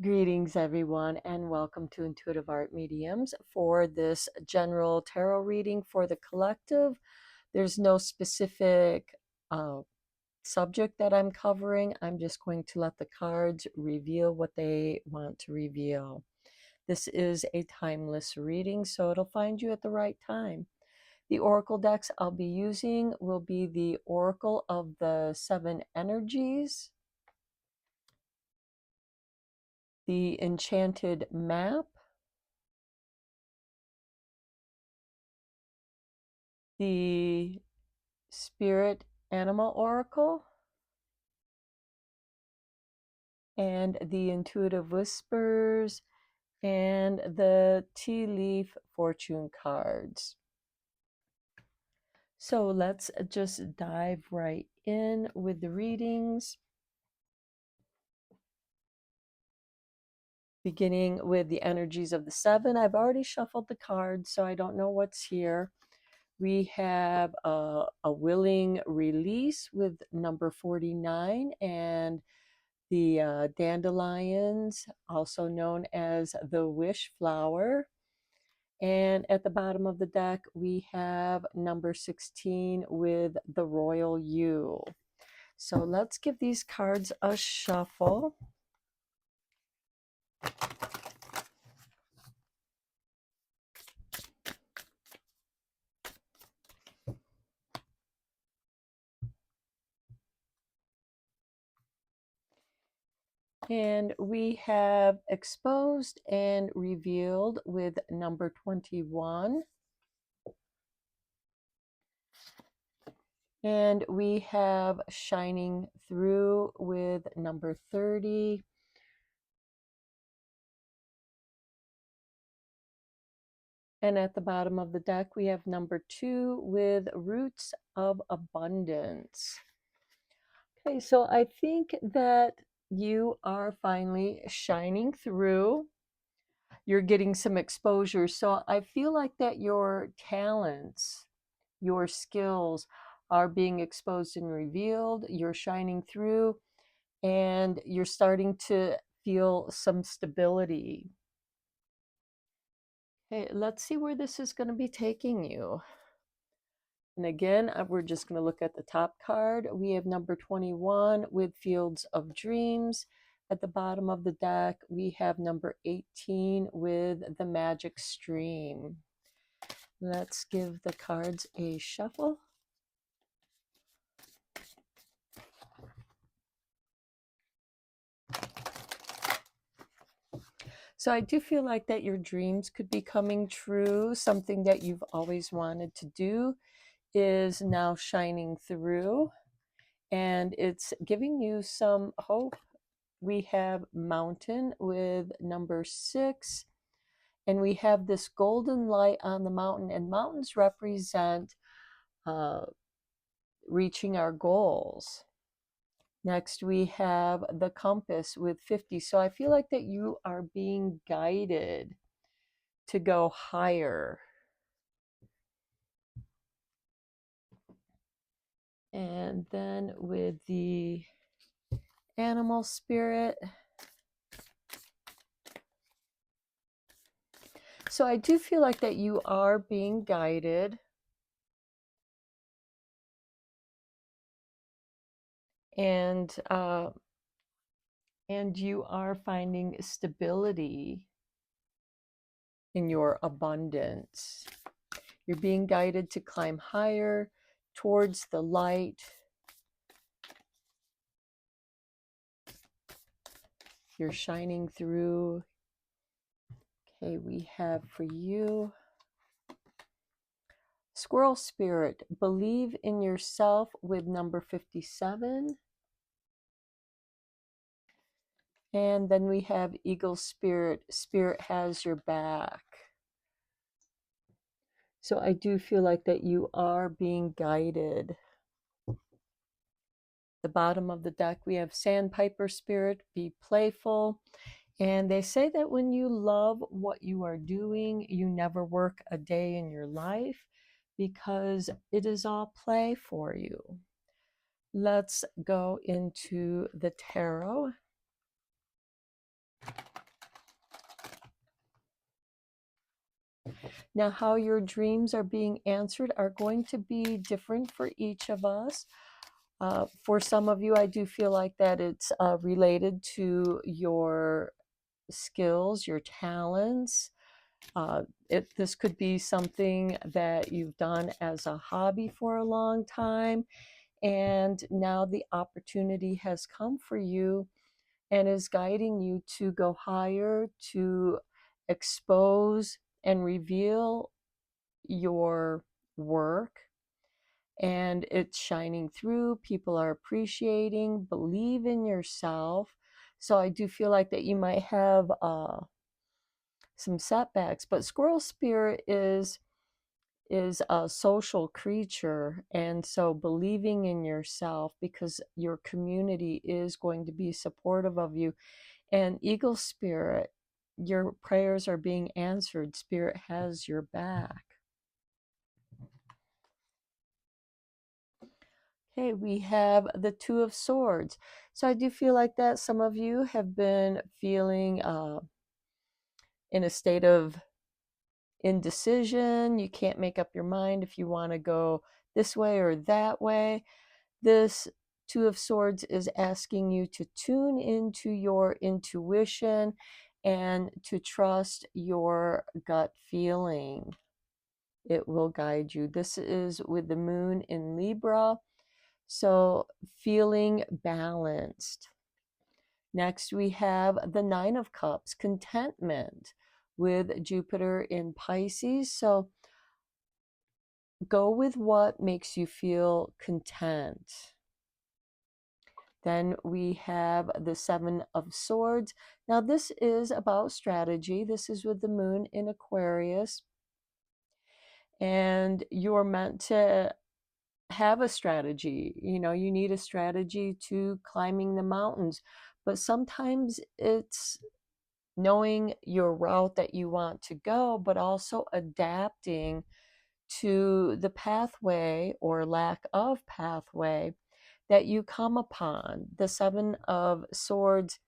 Greetings, everyone, and welcome to Intuitive Art Mediums for this general tarot reading for the collective. There's no specific uh, subject that I'm covering. I'm just going to let the cards reveal what they want to reveal. This is a timeless reading, so it'll find you at the right time. The oracle decks I'll be using will be the Oracle of the Seven Energies, the Enchanted Map, the Spirit Animal Oracle, and the Intuitive Whispers, and the Tea Leaf Fortune cards. So let's just dive right in with the readings, beginning with the energies of the seven. I've already shuffled the cards, so I don't know what's here. We have a willing release with number 49, and the dandelions, also known as the wish flower. And at the bottom of the deck, we have number 16 with the royal U. So let's give these cards a shuffle. And we have exposed and revealed with number 21. And we have shining through with number 30. And at the bottom of the deck, we have number 2 with roots of abundance. Okay, so I think that you are finally shining through. You're getting some exposure. So I feel like that your talents, your skills are being exposed and revealed. You're shining through and you're starting to feel some stability. Okay, let's see where this is going to be taking you. And again, we're just going to look at the top card. We have number 21 with Fields of Dreams. At the bottom of the deck, we have number 18 with the Magic Stream. Let's give the cards a shuffle. So I do feel like that your dreams could be coming true. Something that you've always wanted to do is now shining through, and it's giving you some hope. We have mountain with number 6, and we have this golden light on the mountain, and mountains represent reaching our goals. Next, we have the compass with 50. So I feel like that you are being guided to go higher. And then with the animal spirit. So I do feel like that you are being guided. And you are finding stability in your abundance. You're being guided to climb higher towards the light. You're shining through. Okay, we have for you Squirrel Spirit, believe in yourself with number 57. And then we have Eagle Spirit, Spirit has your back. So I do feel like that you are being guided. The bottom of the deck, we have Sandpiper Spirit, be playful. And they say that when you love what you are doing, you never work a day in your life because it is all play for you. Let's go into the tarot. Now, how your dreams are being answered are going to be different for each of us. For some of you, I do feel like that it's related to your skills, your talents. This could be something that you've done as a hobby for a long time, and now the opportunity has come for you and is guiding you to go higher, to expose and reveal your work, and it's shining through. People are appreciating. Believe in yourself. So I do feel like that you might have some setbacks, but squirrel spirit is a social creature, and so believing in yourself, because your community is going to be supportive of you. And eagle spirit, your prayers are being answered. Spirit has your back. Okay, we have the Two of Swords. So I do feel like that some of you have been feeling in a state of indecision. You can't make up your mind if you want to go this way or that way. This Two of Swords is asking you to tune into your intuition and to trust your gut feeling. It will guide you. This is with the moon in Libra, so feeling balanced. Next, we have the Nine of Cups, contentment, with Jupiter in Pisces. So go with what makes you feel content. Then we have the Seven of Swords. Now, this is about strategy. This is with the moon in Aquarius. And you're meant to have a strategy. You know, you need a strategy to climbing the mountains. But sometimes it's knowing your route that you want to go, but also adapting to the pathway or lack of pathway that you come upon. The Seven of Swords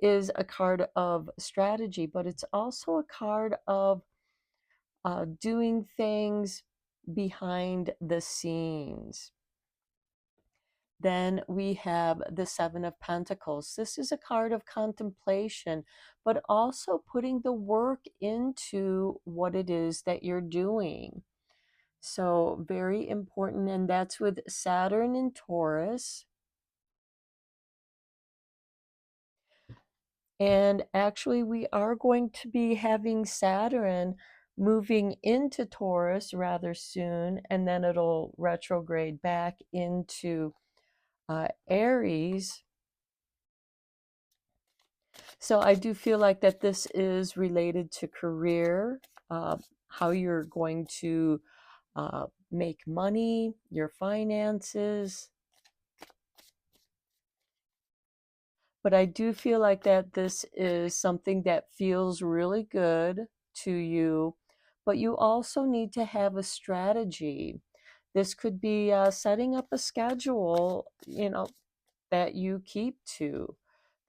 is a card of strategy, but it's also a card of doing things behind the scenes. Then we have the Seven of Pentacles. This is a card of contemplation, but also putting the work into what it is that you're doing. So very important, and that's with Saturn in Taurus. And actually, we are going to be having Saturn moving into Taurus rather soon, and then it'll retrograde back into Aries. So I do feel like that this is related to career, how you're going to make money, your finances. But I do feel like that this is something that feels really good to you, but you also need to have a strategy. This could be setting up a schedule, you know, that you keep to,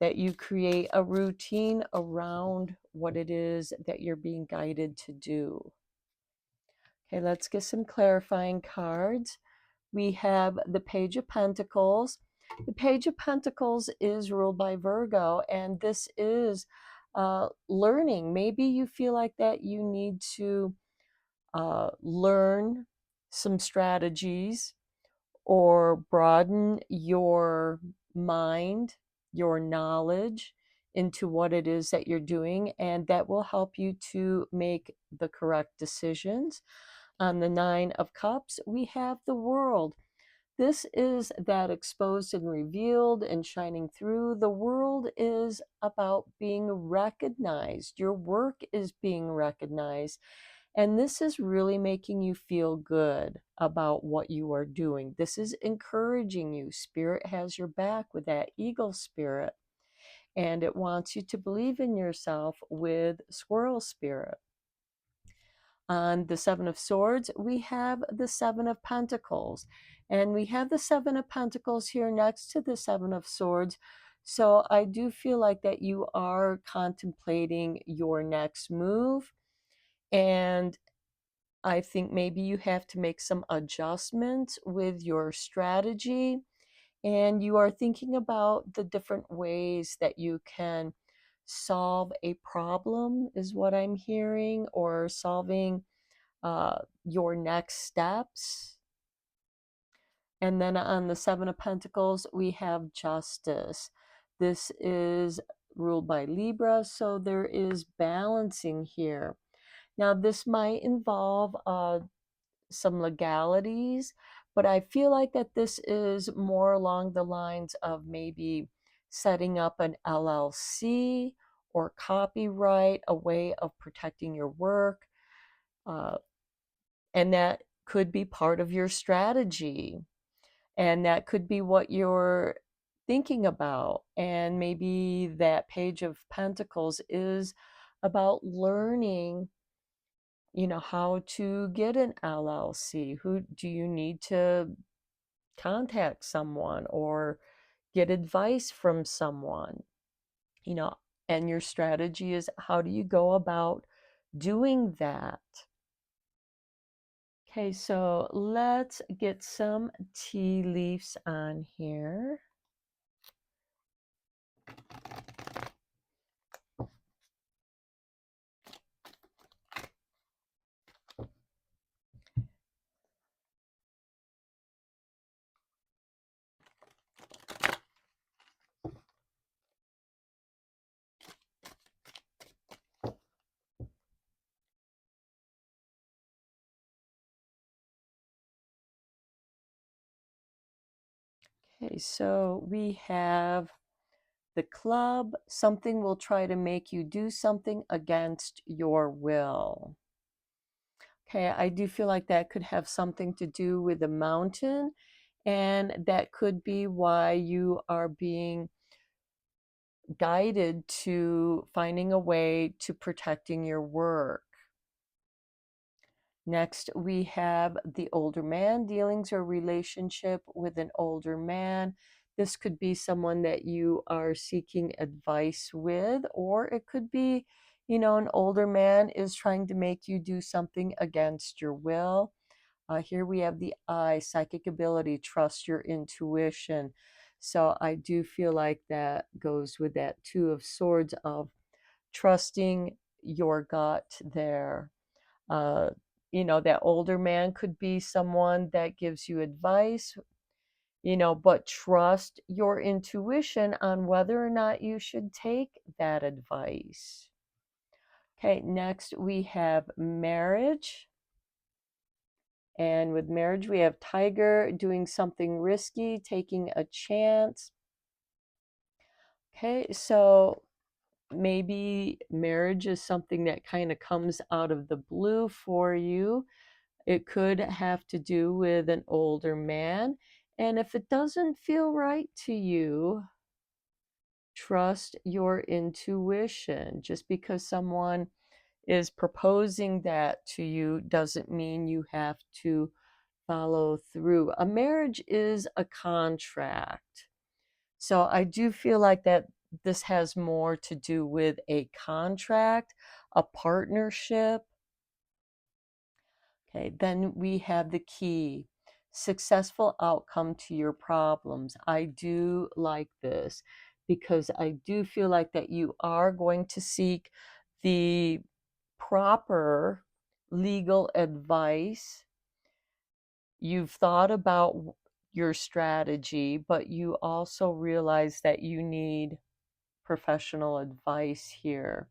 that you create a routine around what it is that you're being guided to do. Okay, let's get some clarifying cards. We have the Page of Pentacles. The Page of Pentacles is ruled by Virgo, and this is learning. Maybe you feel like that you need to learn some strategies or broaden your mind, your knowledge into what it is that you're doing, and that will help you to make the correct decisions. On the Nine of Cups, we have the World. This is that exposed and revealed and shining through. The world is about being recognized. Your work is being recognized. And this is really making you feel good about what you are doing. This is encouraging you. Spirit has your back with that eagle spirit. And it wants you to believe in yourself with squirrel spirit. On the Seven of Swords, we have the Seven of Pentacles. And we have the Seven of Pentacles here next to the Seven of Swords. So I do feel like that you are contemplating your next move. And I think maybe you have to make some adjustments with your strategy, and you are thinking about the different ways that you can solve a problem, is what I'm hearing, or solving your next steps. And then on the Seven of Pentacles, we have Justice. This is ruled by Libra, so there is balancing here. Now, this might involve some legalities, but I feel like that this is more along the lines of maybe setting up an LLC or copyright, a way of protecting your work. Uh, and that could be part of your strategy. And that could be what you're thinking about. And maybe that Page of Pentacles is about learning, how to get an LLC. Who do you need to contact someone or get advice from someone? You know, and your strategy is, how do you go about doing that? Okay, so let's get some tea leaves on here. Okay, so we have the Club. Something will try to make you do something against your will. Okay, I do feel like that could have something to do with the Mountain, and that could be why you are being guided to finding a way to protecting your work. Next, we have the older man, dealings or relationship with an older man. This could be someone that you are seeking advice with, or it could be, an older man is trying to make you do something against your will. Here we have the eye, psychic ability, trust your intuition. So I do feel like that goes with that Two of Swords of trusting your gut there. Uh, that older man could be someone that gives you advice, but trust your intuition on whether or not you should take that advice. Okay, next we have marriage. And with marriage, we have Tiger, doing something risky, taking a chance. Okay, so maybe marriage is something that kind of comes out of the blue for you. It could have to do with an older man. And if it doesn't feel right to you, trust your intuition. Just because someone is proposing that to you doesn't mean you have to follow through. A marriage is a contract. So I do feel like that this has more to do with a contract, a partnership. Okay, then we have the key, successful outcome to your problems. I do like this because I do feel like that you are going to seek the proper legal advice. You've thought about your strategy, but you also realize that you need professional advice here.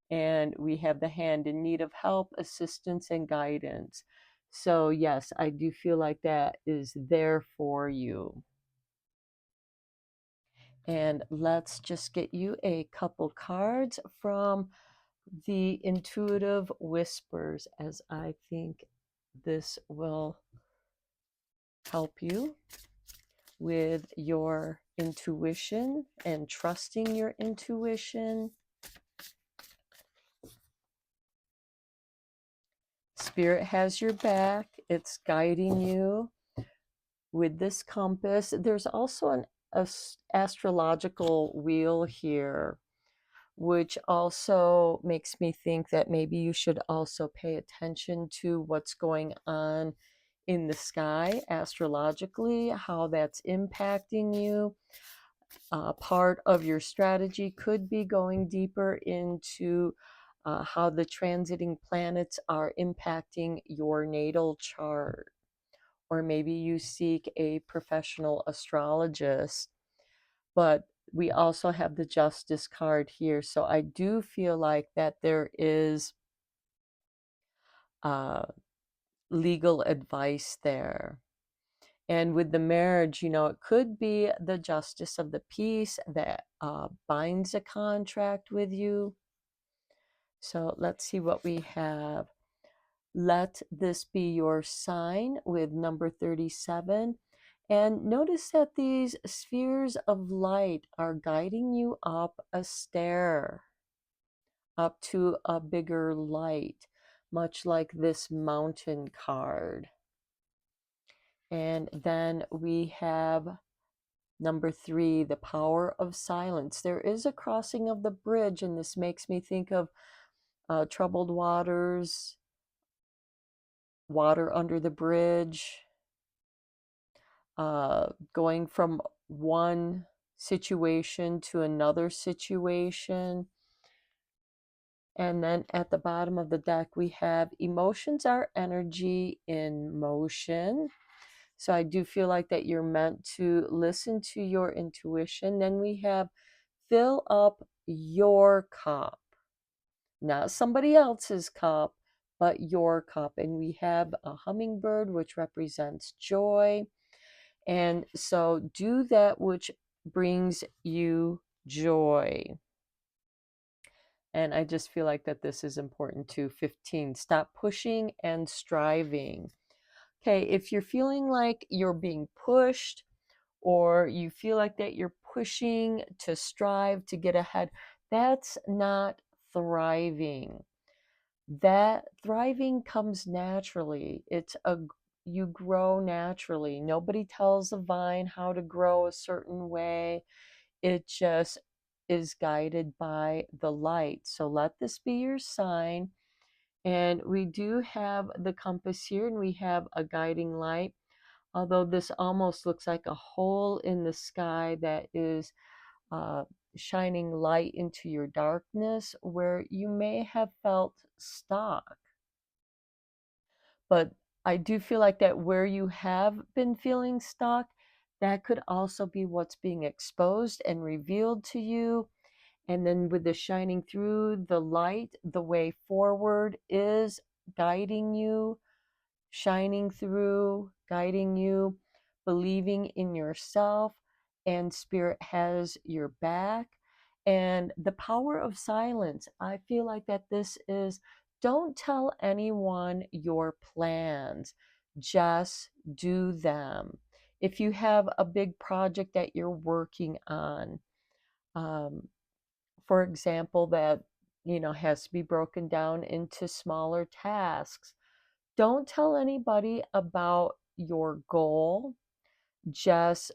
And we have the Hand, in need of help, assistance, and guidance. So, yes, I do feel like that is there for you. And let's just get you a couple cards from the Intuitive Whispers, as I think this will help you with your intuition and trusting your intuition. Spirit has your back. It's guiding you with this compass. There's also an astrological wheel here which also makes me think that maybe you should also pay attention to what's going on in the sky astrologically, how that's impacting you. Part of your strategy could be going deeper into how the transiting planets are impacting your natal chart. Or maybe you seek a professional astrologist. But we also have the Justice card here. So I do feel like that there is uh, legal advice there. And with the marriage, it could be the justice of the peace that binds a contract with you. So let's see what we have. Let this be your sign with number 37. And notice that these spheres of light are guiding you up a stair, up to a bigger light, much like this mountain card. And then we have number 3, the power of silence. There is a crossing of the bridge, and this makes me think of troubled waters, water under the bridge, going from one situation to another situation. And then at the bottom of the deck, we have emotions are energy in motion. So I do feel like that you're meant to listen to your intuition. Then we have fill up your cup, not somebody else's cup, but your cup. And we have a hummingbird, which represents joy. And so do that which brings you joy. And I just feel like that this is important too. 15, stop pushing and striving. Okay, if you're feeling like you're being pushed, or you feel like that you're pushing to strive to get ahead, that's not thriving. That thriving comes naturally. You grow naturally. Nobody tells a vine how to grow a certain way. It just is guided by the light. So let this be your sign. And we do have the compass here, and we have a guiding light, although this almost looks like a hole in the sky that is uh, shining light into your darkness where you may have felt stuck. But I do feel like that where you have been feeling stuck, that could also be what's being exposed and revealed to you. And then with the shining through the light, the way forward is guiding you, shining through, guiding you, believing in yourself, and Spirit has your back. And the power of silence, I feel like that this is don't tell anyone your plans, just do them. If you have a big project that you're working on, um, for example, that has to be broken down into smaller tasks, don't tell anybody about your goal. Just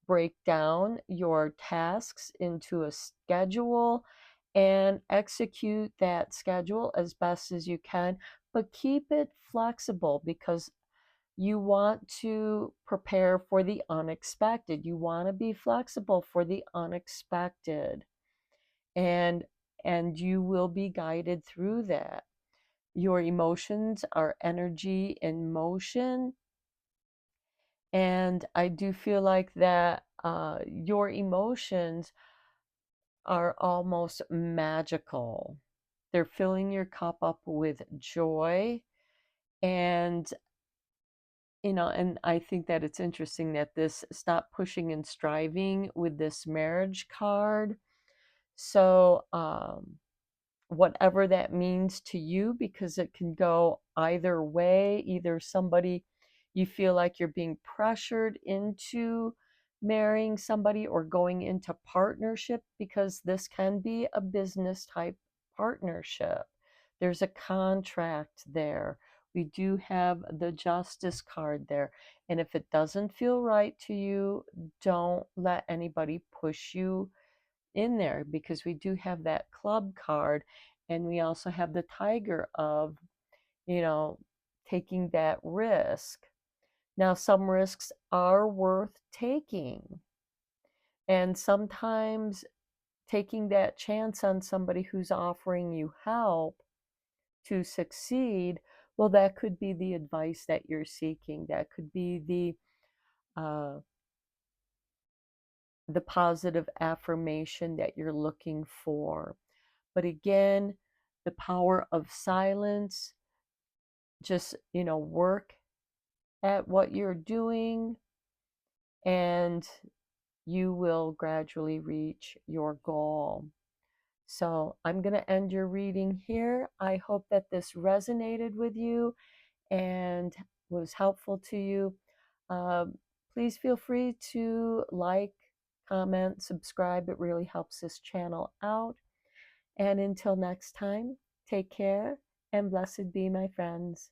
break down your tasks into a schedule and execute that schedule as best as you can, but keep it flexible because you want to prepare for the unexpected. You want to be flexible for the unexpected. And you will be guided through that. Your emotions are energy in motion. And I do feel like that your emotions are almost magical. They're filling your cup up with joy. And, and I think that it's interesting that this stop pushing and striving with this marriage card. So, whatever that means to you, because it can go either way. Either somebody, you feel like you're being pressured into marrying somebody or going into partnership, because this can be a business type partnership. There's a contract there. We do have the Justice card there. And if it doesn't feel right to you, don't let anybody push you in there because we do have that club card, and we also have the tiger of, you know, taking that risk. Now, some risks are worth taking, and sometimes taking that chance on somebody who's offering you help to succeed, well, that could be the advice that you're seeking. That could be the positive affirmation that you're looking for. But again, the power of silence, just, work at what you're doing, and you will gradually reach your goal. So I'm going to end your reading here. I hope that this resonated with you and was helpful to you. Um, Please feel free to like, comment, subscribe. It really helps this channel out. And until next time, take care and blessed be, my friends.